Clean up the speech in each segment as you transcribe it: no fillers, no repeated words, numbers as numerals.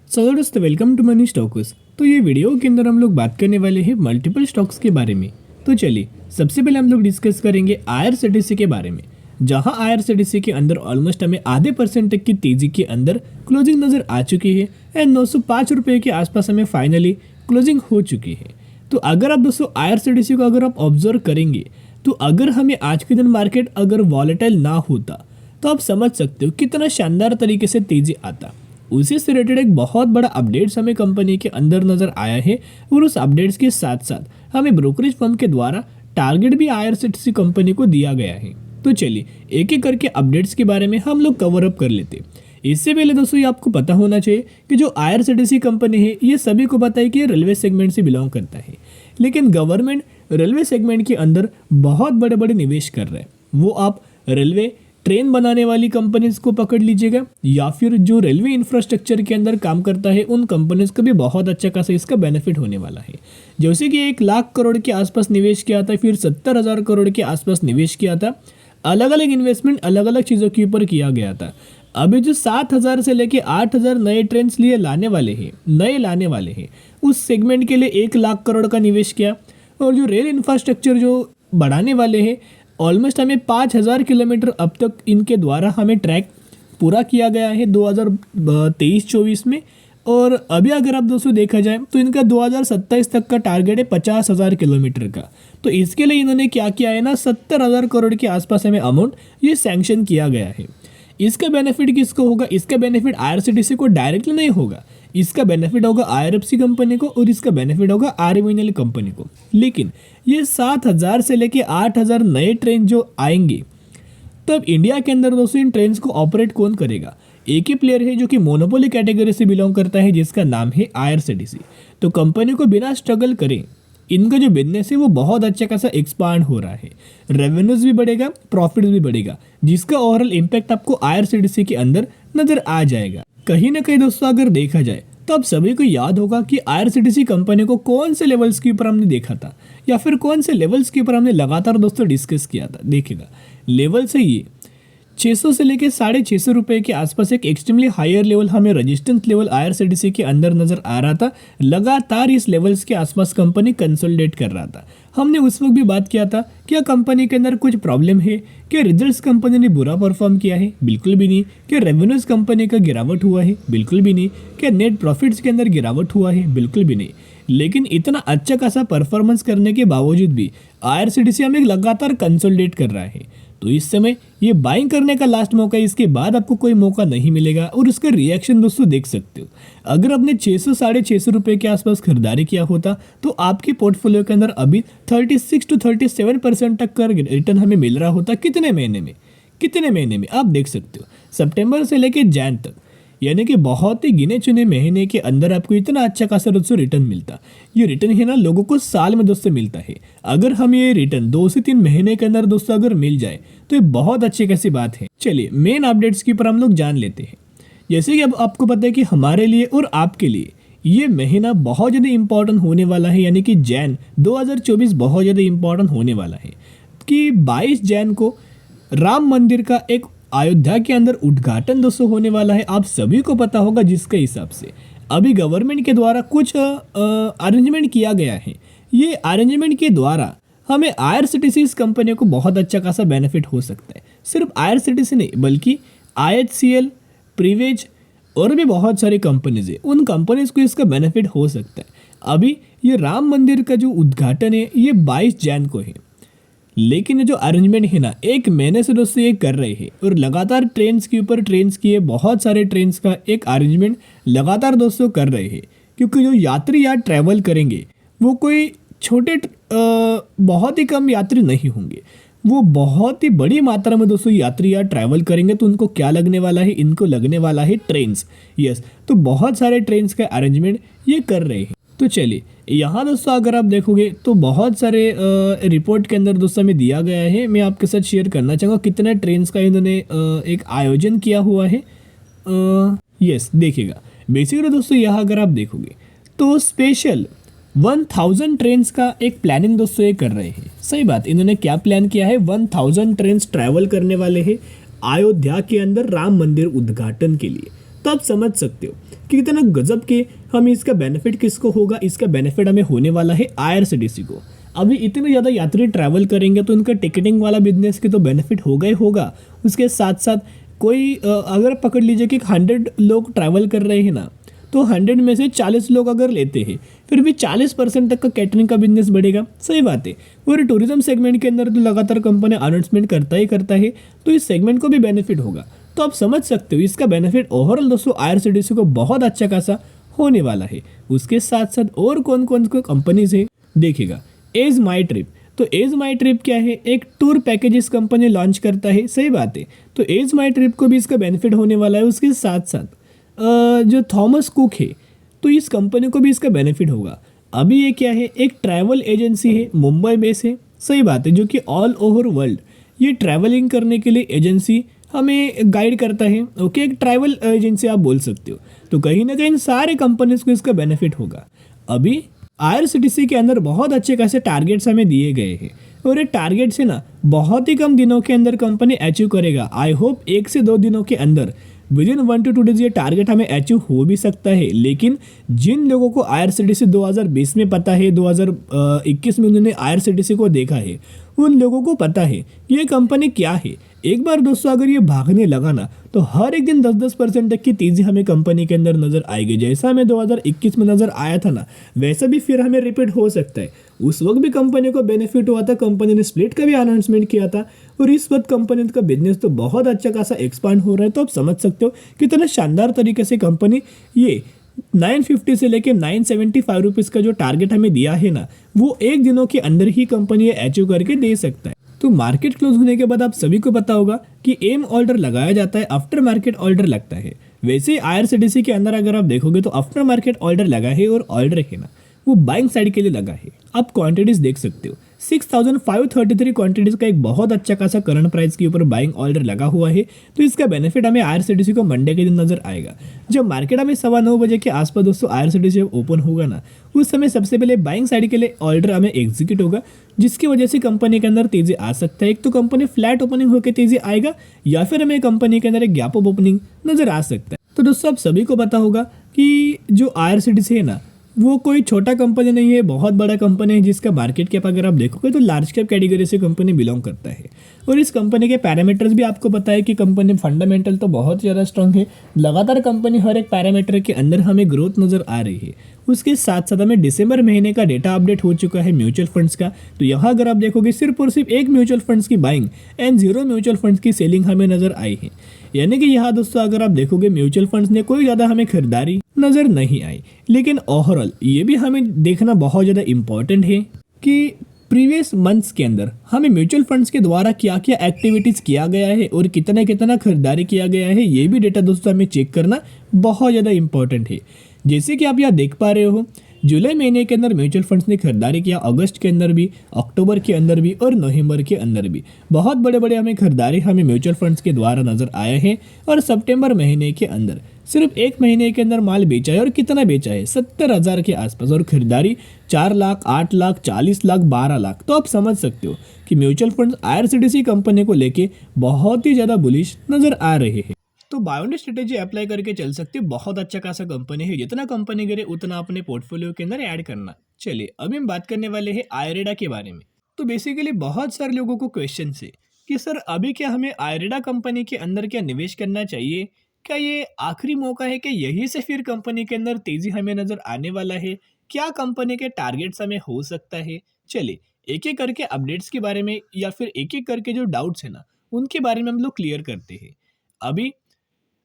सो दोस्तों welcome to money stocks. तो ये वीडियो के अंदर हम लोग बात करने वाले हैं मल्टीपल स्टॉक्स के बारे में। तो चलिए सबसे पहले हम लोग डिस्कस करेंगे आईआरसीटीसी के बारे में, जहां आईआरसीटीसी के अंदर ऑलमोस्ट हमें आधे % तक की तेजी के अंदर क्लोजिंग नजर आ चुकी है एंड 905 रुपये के आसपास हमें फाइनली क्लोजिंग हो चुकी है। तो अगर आप दोस्तों आईआरसीटीसी को अगर आप ऑब्जर्व करेंगे तो अगर हमें आज के दिन मार्केट अगर वॉलेटाइल ना होता तो आप समझ सकते हो कितना शानदार तरीके से तेजी आता। उसी से रिलेटेड एक बहुत बड़ा अपडेट्स हमें कंपनी के अंदर नजर आया है और उस अपडेट्स के साथ साथ हमें ब्रोकरेज फर्म के द्वारा टारगेट भी आईआरसीटीसी कंपनी को दिया गया है। तो चलिए एक एक करके अपडेट्स के बारे में हम लोग कवर अप कर लेते। इससे पहले दोस्तों ये आपको पता होना चाहिए कि जो आईआरसीटीसी कंपनी है ये सभी को पता है कि ये रेलवे सेगमेंट से बिलोंग करता है, लेकिन गवर्नमेंट रेलवे सेगमेंट के अंदर बहुत बड़े बड़े निवेश कर रहे हैं। वो आप रेलवे ट्रेन बनाने वाली कंपनीज को पकड़ लीजिएगा या फिर जो रेलवे इंफ्रास्ट्रक्चर के अंदर काम करता है उन कंपनीज को भी बहुत अच्छा खासा इसका बेनिफिट होने वाला है। जैसे कि 1 लाख करोड़ के आसपास निवेश किया था, फिर 70,000 करोड़ के आसपास निवेश किया था। अलग अलग इन्वेस्टमेंट अलग अलग चीज़ों के ऊपर किया गया था। अभी जो 7,000 से लेके 8,000 नए ट्रेन लिए लाने वाले हैं उस सेगमेंट के लिए 1 लाख करोड़ का निवेश किया। और जो रेल इंफ्रास्ट्रक्चर जो बढ़ाने वाले हैं ऑलमोस्ट हमें 5,000 किलोमीटर अब तक इनके द्वारा हमें ट्रैक पूरा किया गया है 2023-24 में। और अभी अगर आप दोस्तों देखा जाए तो इनका 2027 तक का टारगेट है 50,000 किलोमीटर का। तो इसके लिए इन्होंने क्या किया है ना, 70,000 करोड़ के आसपास हमें अमाउंट ये सैंक्शन किया गया है। इसका बेनिफिट किसको होगा? इसका बेनिफिट आईआरसीटीसी को डायरेक्टली नहीं होगा, इसका बेनिफिट होगा आईआरएफसी कंपनी को और इसका बेनिफिट होगा आरएमएनएल कंपनी को। लेकिन ये 7,000 से लेके 8,000 नए ट्रेन जो आएंगे तो अब इंडिया के अंदर दोस्तों इन ट्रेन को ऑपरेट कौन करेगा? एक ही प्लेयर है जो कि मोनोपोली कैटेगरी से बिलोंग करता है, जिसका नाम है आईआरसीटीसी। तो कंपनी को बिना स्ट्रगल करें इनका जो बिजनेस है वो बहुत अच्छा खासा एक्सपांड हो रहा है, रेवेन्यूज भी बढ़ेगा, प्रॉफिट भी बढ़ेगा, जिसका ओवरऑल इम्पैक्ट आपको आईआरसीटीसी के अंदर नजर आ जाएगा। कहीं ना कहीं दोस्तों अगर देखा जाए तो आप सभी को याद होगा कि आईआरसीटीसी कंपनी को कौन से लेवल्स के ऊपर हमने देखा था या फिर कौन से लेवल्स के ऊपर हमने लगातार दोस्तों डिस्कस किया था। देखिएगा लेवल से ये 600 से लेके 650 रुपये के आसपास एक एक्सट्रीमली हायर लेवल हमें रेजिस्टेंस लेवल आईआरसीटीसी के अंदर नजर आ रहा था। लगातार इस लेवल्स के आसपास कंपनी कंसोलिडेट कर रहा था। हमने उस वक्त भी बात किया था क्या कंपनी के अंदर कुछ प्रॉब्लम है, क्या रिजल्ट्स कंपनी ने बुरा परफॉर्म किया है? बिल्कुल भी नहीं। क्या रेवेन्यूज कंपनी का गिरावट हुआ है? बिल्कुल भी नहीं। क्या नेट प्रॉफिट्स के अंदर गिरावट हुआ है? बिल्कुल भी नहीं। लेकिन इतना अच्छा खासा परफॉर्मेंस करने के बावजूद भी आईआरसीटीसी हमें लगातार कंसोलिडेट कर रहा है। तो इस समय ये बाइंग करने का लास्ट मौका है, इसके बाद आपको कोई मौका नहीं मिलेगा। और उसका रिएक्शन दोस्तों देख सकते हो। अगर आपने 600 650 रुपये के आसपास खरीदारी किया होता तो आपके पोर्टफोलियो के अंदर अभी 36 to 37% तक का रिटर्न हमें मिल रहा होता। कितने महीने में आप देख सकते हो, सितंबर से लेके जैन तक, यानी कि बहुत ही गिने चुने महीने के अंदर आपको इतना अच्छा खासा दोस्तों रिटर्न मिलता। ये रिटर्न है ना लोगों को साल में दोस्तों मिलता है। अगर हम ये रिटर्न 2 से 3 महीने के अंदर दोस्तों अगर मिल जाए तो ये बहुत अच्छी कैसी बात है। चलिए मेन अपडेट्स के ऊपर हम लोग जान लेते हैं। जैसे कि अब आपको पता है कि हमारे लिए और आपके लिए ये महीना बहुत ज़्यादा इंपॉर्टेंट होने वाला है, यानी कि जैन 2024 बहुत ज़्यादा इंपॉर्टेंट होने वाला है कि 22 जैन को राम मंदिर का एक अयोध्या के अंदर उद्घाटन दोस्तों होने वाला है। आप सभी को पता होगा जिसके हिसाब से अभी गवर्नमेंट के द्वारा कुछ अरेंजमेंट किया गया है। ये अरेंजमेंट के द्वारा हमें आईआरसीटीसी इस कंपनी को बहुत अच्छा खासा बेनिफिट हो सकता है। सिर्फ आईआरसीटीसी नहीं बल्कि आईएचसीएल, प्रीवेज और भी बहुत सारी कंपनीज है, उन कंपनीज को इसका बेनिफिट हो सकता है। अभी ये राम मंदिर का जो उद्घाटन है ये 22 जैन को है, लेकिन ये जो अरेंजमेंट है ना 1 महीने से दोस्तों ये कर रहे हैं और लगातार ट्रेन्स के ऊपर ट्रेन्स किए, बहुत सारे ट्रेन्स का एक अरेंजमेंट लगातार दोस्तों कर रहे हैं। क्योंकि जो यात्री यहाँ ट्रैवल करेंगे वो कोई छोटे बहुत ही कम यात्री नहीं होंगे, वो बहुत ही बड़ी मात्रा में दोस्तों यात्री यहाँ ट्रैवल करेंगे। तो उनको क्या लगने वाला है? इनको लगने वाला है ट्रेन्स। यस, तो बहुत सारे ट्रेन्स का अरेंजमेंट ये कर रहे हैं। तो चलिए यहाँ दोस्तों अगर आप देखोगे तो बहुत सारे रिपोर्ट के अंदर दोस्तों में दिया गया है। मैं आपके साथ शेयर करना चाहूँगा कितने ट्रेन्स का इन्होंने एक आयोजन किया हुआ है। यस देखिएगा बेसिकली दोस्तों यहाँ अगर आप देखोगे तो स्पेशल 1000 ट्रेन्स का एक प्लानिंग दोस्तों ये कर रहे हैं। सही बात, इन्होंने क्या प्लान किया है? 1000 ट्रेन्स ट्रैवल करने वाले हैं अयोध्या के अंदर राम मंदिर उद्घाटन के लिए। तो आप समझ सकते हो कि कितना गजब के हमें इसका बेनिफिट किसको होगा। इसका बेनिफिट हमें होने वाला है आईआरसीटीसी को। अभी इतने ज़्यादा यात्री ट्रैवल करेंगे तो उनका टिकटिंग वाला बिजनेस की तो बेनिफिट होगा ही होगा। उसके साथ साथ कोई अगर पकड़ लीजिए कि 100 लोग ट्रैवल कर रहे हैं ना, तो 100 में से 40 लोग अगर लेते हैं फिर भी 40% तक का कैटरिंग का बिजनेस बढ़ेगा। सही बात है। और टूरिज्म सेगमेंट के अंदर तो लगातार कंपनी अनाउंसमेंट करता ही करता है, तो इस सेगमेंट को भी बेनिफिट होगा। तो आप समझ सकते हो इसका बेनिफिट ओवरऑल दोस्तों आईआरसीटीसी को बहुत अच्छा खासा होने वाला है। उसके साथ साथ और कौन कौन को कंपनीज है देखिएगा। एज माई ट्रिप, तो एज माई ट्रिप क्या है, एक टूर पैकेजेस कंपनी लॉन्च करता है। सही बात है। तो एज माई ट्रिप को भी इसका बेनिफिट होने वाला है। उसके साथ साथ जो थॉमस कुक है, तो इस कंपनी को भी इसका बेनिफिट होगा। अभी ये क्या है, एक ट्रैवल एजेंसी है, मुंबई बेस है। सही बात है। जो कि ऑल ओवर वर्ल्ड ये ट्रैवलिंग करने के लिए एजेंसी हमें गाइड करता है। ओके, एक ट्रैवल एजेंसी आप बोल सकते हो। तो कहीं ना कहीं सारे कंपनीज को इसका बेनिफिट होगा। अभी आईआरसीटीसी के अंदर बहुत अच्छे खासे टारगेट्स हमें दिए गए हैं, और ये टारगेट से ना बहुत ही कम दिनों के अंदर कंपनी अचीव करेगा। आई होप 1 से 2 दिनों के अंदर, विद इन 1 to 2 डेज ये टारगेट हमें अचीव हो भी सकता है। लेकिन जिन लोगों को आईआरसीटीसी 2020 में पता है, 2021 में उन्होंने आईआरसीटीसी को देखा है, उन लोगों को पता है ये कंपनी क्या है। एक बार दोस्तों अगर ये भागने लगा ना, तो हर एक दिन 10-10% तक की तेजी हमें कंपनी के अंदर नजर आएगी। जैसा हमें 2021 में नजर आया था ना, वैसा भी फिर हमें रिपीट हो सकता है। उस वक्त भी कंपनी को बेनिफिट हुआ था, कंपनी ने स्प्लिट का भी अनाउंसमेंट किया था, और इस वक्त कंपनी का बिजनेस तो बहुत अच्छा खासा एक्सपांड हो रहा है। तो आप समझ सकते हो कितना शानदार तरीके से कंपनी ये 950 से लेके 975 रुपीज़ का जो टारगेट हमें दिया है ना, वो एक दिनों के अंदर ही कंपनी ये अचीव करके दे सकता है। तो मार्केट क्लोज होने के बाद आप सभी को पता होगा कि एम ऑर्डर लगाया जाता है, आफ्टर मार्केट ऑर्डर लगता है। वैसे आईआरसीटीसी के अंदर अगर आप देखोगे तो आफ्टर मार्केट ऑर्डर लगा है, और ऑर्डर है ना वो बाइंग साइड के लिए लगा है। आप क्वांटिटीज देख सकते हो, 6533 क्वांटिटीज का एक बहुत अच्छा खासा करंट प्राइस के ऊपर बाइंग ऑर्डर लगा हुआ है। तो इसका बेनिफिट हमें आईआरसीटीसी को मंडे के दिन नजर आएगा। जब मार्केट हमें 9:15 बजे के आसपास दोस्तों आईआरसीटीसी जब ओपन होगा ना, उस समय सबसे पहले बाइंग साइड के लिए ऑर्डर हमें एग्जीक्यूट होगा, जिसकी वजह से कंपनी के अंदर तेजी आ सकता है। एक तो कंपनी फ्लैट ओपनिंग होकर तेजी आएगा, या फिर हमें कंपनी के अंदर एक गैप अप ओपनिंग नजर आ सकता है। तो दोस्तों आप सभी को पता होगा कि जो आईआरसीटीसी है ना, वो कोई छोटा कंपनी नहीं है, बहुत बड़ा कंपनी है, जिसका मार्केट कैप अगर आप देखोगे तो लार्ज कैप कैटेगरी से कंपनी बिलोंग करता है। और इस कंपनी के पैरामीटर्स भी आपको पता है कि कंपनी फंडामेंटल तो बहुत ज़्यादा स्ट्रांग है। लगातार कंपनी हर एक पैरामीटर के अंदर हमें ग्रोथ नज़र आ रही है। उसके साथ साथ हमें दिसंबर महीने का डेटा अपडेट हो चुका है म्यूचुअल फंड्स का। तो यहाँ अगर आप देखोगे सिर्फ और सिर्फ एक म्यूचुअल फंड्स की बाइंग एंड 0 म्यूचुअल फंड्स की सेलिंग हमें नजर आई है। यानी कि यहाँ दोस्तों अगर आप देखोगे म्यूचुअल फंड्स ने कोई ज़्यादा हमें खरीदारी नज़र नहीं आई। लेकिन ओवरऑल ये भी हमें देखना बहुत ज़्यादा इम्पॉर्टेंट है कि प्रीवियस मंथ्स के अंदर हमें म्यूचुअल फंड्स के द्वारा क्या क्या एक्टिविटीज़ किया गया है और कितना कितना खरीदारी किया गया है, ये भी डेटा दोस्तों हमें चेक करना बहुत ज़्यादा इंपॉर्टेंट है। जैसे कि आप यहाँ देख पा रहे हो, जुलाई महीने के अंदर म्यूचुअल फंड्स ने खरीदारी किया, अगस्त के अंदर भी, अक्टूबर के अंदर भी और नवंबर के अंदर भी बहुत बड़े बड़े हमें खरीदारी हमें म्यूचुअल फंड्स के द्वारा नजर आए हैं। और सितंबर महीने के अंदर सिर्फ एक महीने के अंदर माल बेचा है, और कितना बेचा है 70,000 के आसपास, और खरीदारी 4 लाख, 8 लाख, 40 लाख, 12 लाख। तो आप समझ सकते हो कि म्यूचुअल फंड्स आईआरसीटीसी कंपनी को लेके बहुत ही ज़्यादा बुलिश नजर आ रहे हैं। तो बायोंड स्ट्रेटेजी अप्लाई करके चल सकते हो, बहुत अच्छा खासा कंपनी है, जितना कंपनी गिरे उतना अपने पोर्टफोलियो के अंदर ऐड करना। चलिए अभी हम बात करने वाले हैं आयरेडा के बारे में। तो बेसिकली बहुत सारे लोगों को क्वेश्चन है कि सर अभी क्या हमें आयरेडा कंपनी के अंदर क्या निवेश करना चाहिए, क्या ये आखिरी मौका है कि यहीं से फिर कंपनी के अंदर तेजी हमें नजर आने वाला है, क्या कंपनी के टारगेट्स हमें हो सकता है। चलिए एक एक करके अपडेट्स के बारे में या फिर एक एक करके जो डाउट्स है ना उनके बारे में हम लोग क्लियर करते हैं। अभी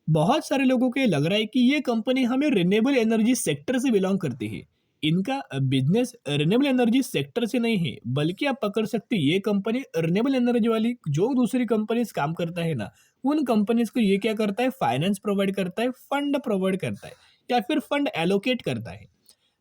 बहुत सारे लोगों को ये लग रहा है कि ये कंपनी हमें रिन्यूएबल एनर्जी सेक्टर से बिलोंग करती है। इनका बिजनेस रिन्यूएबल एनर्जी सेक्टर से नहीं है, बल्कि आप पकड़ सकते हैं ये कंपनी रिन्यूएबल एनर्जी वाली जो दूसरी कंपनीज काम करता है ना, उन कंपनीज को ये क्या करता है, फाइनेंस प्रोवाइड करता है, फंड प्रोवाइड करता है, या फिर फंड एलोकेट करता है।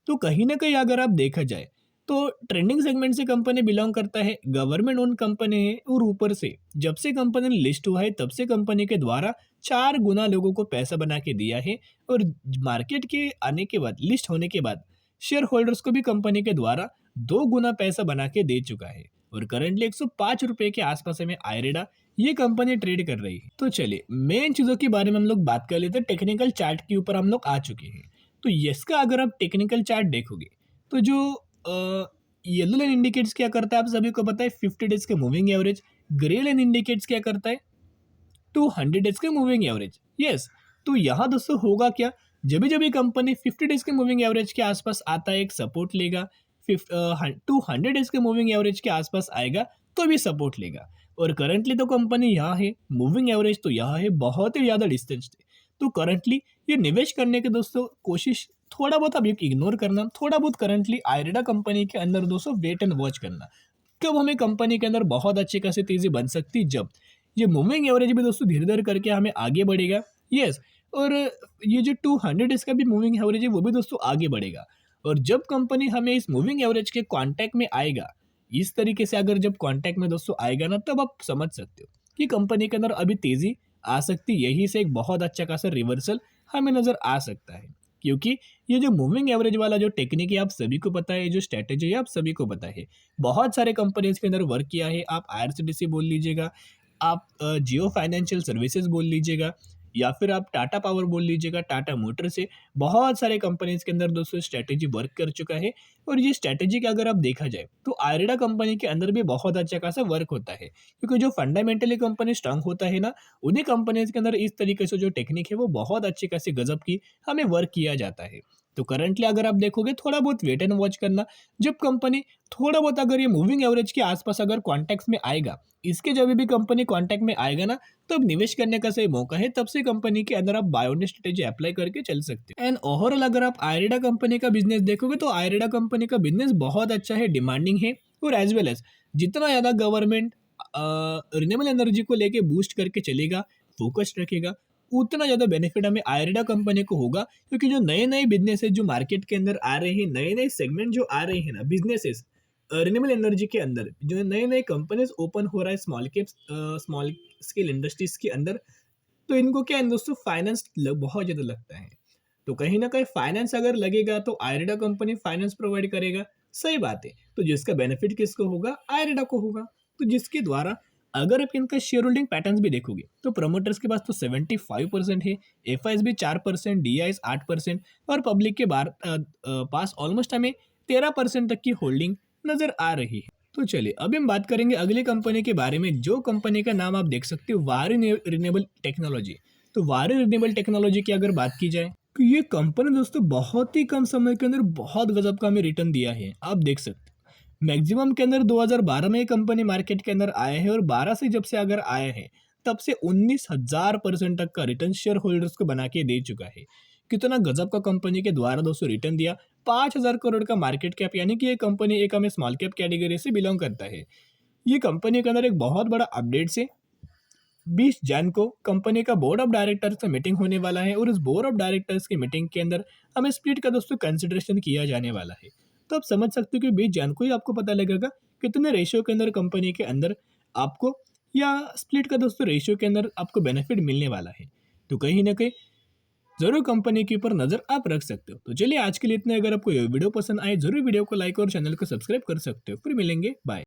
तो कहीं ना कहीं अगर आप देखा जाए तो ट्रेंडिंग सेगमेंट से कंपनी बिलोंग करता है, गवर्नमेंट ओन कंपनी है, और ऊपर से जब से कंपनी लिस्ट हुआ है तब से कंपनी के द्वारा 4 गुना लोगों को पैसा बना के दिया है। और मार्केट के आने के बाद, लिस्ट होने के बाद शेयर होल्डर्स को भी कंपनी के द्वारा 2 गुना पैसा बना के दे चुका है। और करंटली 105 रुपए के आसपास हमें आयरेडा ये कंपनी ट्रेड कर रही है। तो चलिए मेन चीज़ों के बारे में हम लोग बात कर लेते हैं। टेक्निकल चार्ट के ऊपर हम लोग आ चुके हैं। तो इसका अगर आप टेक्निकल चार्ट देखोगे तो जो येलो लाइन इंडिकेट्स क्या करता है आप सभी को पता है, 50 डेज के moving average. Grey line indicates क्या करता है, 200 डेज के मूविंग एवरेज। यस, तो यहाँ दोस्तों होगा क्या, जब जब ये कंपनी 50 डेज के मूविंग एवरेज के आसपास आता है एक सपोर्ट लेगा, 200 डेज के मूविंग एवरेज के आसपास आएगा तो भी सपोर्ट लेगा। और करंटली तो कंपनी यहाँ है, मूविंग एवरेज तो यहाँ है, बहुत ही ज़्यादा डिस्टेंस थे। तो करंटली ये निवेश करने के दोस्तों कोशिश थोड़ा बहुत अभी इग्नोर करना, थोड़ा बहुत करंटली आयरडा कंपनी के अंदर दोस्तों वेट एंड वॉच करना। कब हमें कंपनी के अंदर बहुत अच्छी खासी तेजी बन सकती, जब ये मूविंग एवरेज भी दोस्तों धीरे धीरे करके हमें आगे बढ़ेगा। यस, और ये जो 200 इसका भी मूविंग एवरेज है वो भी दोस्तों आगे बढ़ेगा। और जब कंपनी हमें इस मूविंग एवरेज के कांटेक्ट में आएगा, इस तरीके से अगर जब कांटेक्ट में दोस्तों आएगा ना, तब आप समझ सकते हो कि कंपनी के अंदर अभी तेजी आ सकती। यही से एक बहुत अच्छा खासा रिवर्सल हमें नजर आ सकता है, क्योंकि ये जो मूविंग एवरेज वाला जो टेक्निक है आप सभी को पता है, जो स्ट्रेटेजी है आप सभी को पता है। बहुत सारे कंपनीज के अंदर वर्क किया है। आप आईआरसीटीसी बोल लीजिएगा, आप जियो फाइनेंशियल सर्विसेज बोल लीजिएगा, या फिर आप टाटा पावर बोल लीजिएगा, टाटा मोटर से बहुत सारे कंपनीज के अंदर दोस्तों स्ट्रैटेजी वर्क कर चुका है। और ये स्ट्रैटेजी का अगर आप देखा जाए तो आयरडा कंपनी के अंदर भी बहुत अच्छा खासा वर्क होता है, क्योंकि जो फंडामेंटली कंपनी स्ट्रांग होता है ना, उन्हीं कंपनीज के अंदर इस तरीके से जो टेक्निक है वो बहुत अच्छी खासी गजब की हमें वर्क किया जाता है। तो करंटली अगर आप देखोगे थोड़ा बहुत वेट एंड वॉच करना, जब कंपनी थोड़ा बहुत अगर ये मूविंग एवरेज के आसपास अगर कॉन्टैक्ट में आएगा, इसके जब भी कंपनी कॉन्टैक्ट में आएगा ना, तब निवेश करने का सही मौका है। तब से कंपनी के अंदर आप बायोनिक स्ट्रेटेजी अप्लाई करके चल सकते हो। एंड ओवरऑल अगर आप आयरडा कंपनी का बिजनेस देखोगे तो आयरडा कंपनी का बिजनेस बहुत अच्छा है, डिमांडिंग है। और एज वेल एज जितना ज़्यादा गवर्नमेंट रिन्यूएबल एनर्जी को लेके बूस्ट करके चलेगा, फोकस्ड रखेगा, उतना ज़्यादा बेनिफिट हमें आयरडा कंपनी को होगा। क्योंकि जो नए नए बिजनेसेस जो मार्केट के अंदर आ रहे हैं, नए नए सेगमेंट जो आ रहे हैं ना बिजनेसेस रिन्यूएबल एनर्जी के अंदर, जो नए नए कंपनीज ओपन हो रहा है स्मॉल स्केल इंडस्ट्रीज के अंदर, तो इनको क्या है दोस्तों, फाइनेंस बहुत ज़्यादा लगता है। तो कहीं ना कहीं फाइनेंस अगर लगेगा तो आयरडा कंपनी फाइनेंस प्रोवाइड करेगा, सही बात है। तो जिसका बेनिफिट किसको होगा, आयरडा को होगा। तो जिसके द्वारा अगर आप इनका शेयर होल्डिंग पैटर्न्स भी देखोगे तो प्रमोटर्स के पास तो 75% है, एफ भी 4%, डी 8%, और पब्लिक के पास ऑलमोस्ट हमें 13% तक की होल्डिंग नजर आ रही है। तो चलिए अभी हम बात करेंगे अगली कंपनी के बारे में, जो कंपनी का नाम आप देख सकते हो, वारी रिन्यूएबल टेक्नोलॉजी। तो वारी रिन्यूएबल टेक्नोलॉजी की अगर बात की जाए तो ये कंपनी दोस्तों बहुत ही कम समय के अंदर बहुत गजब का हमें रिटर्न दिया है। आप देख सकते हो मैक्सिमम के अंदर 2012 में ये कंपनी मार्केट के अंदर आया है, और 12 से जब से अगर आया है तब से 19,000% तक का रिटर्न शेयर होल्डर्स को बना के दे चुका है। कितना गजब का कंपनी के द्वारा दोस्तों रिटर्न दिया। 5,000 करोड़ का मार्केट कैप, यानी कि ये कंपनी एक हमें स्मॉल कैप कैटेगरी से बिलोंग करता है। ये कंपनी के अंदर एक बहुत बड़ा अपडेट से 20 जन को कंपनी का बोर्ड ऑफ डायरेक्टर्स का मीटिंग होने वाला है, और उस बोर्ड ऑफ डायरेक्टर्स की मीटिंग के अंदर हमें स्प्लिट का दोस्तों कंसिडरेशन किया जाने वाला है। तो आप समझ सकते हो कि 20 जन को ही आपको पता लगेगा कितने रेशियो के अंदर कंपनी के अंदर आपको, या स्प्लिट का दोस्तों रेशियो के अंदर आपको बेनिफिट मिलने वाला है। तो कहीं ना कहीं जरूर कंपनी के ऊपर नजर आप रख सकते हो। तो चलिए आज के लिए इतना। अगर आपको ये वीडियो पसंद आए जरूर वीडियो को लाइक और चैनल को सब्सक्राइब कर सकते हो। फिर मिलेंगे, बाय।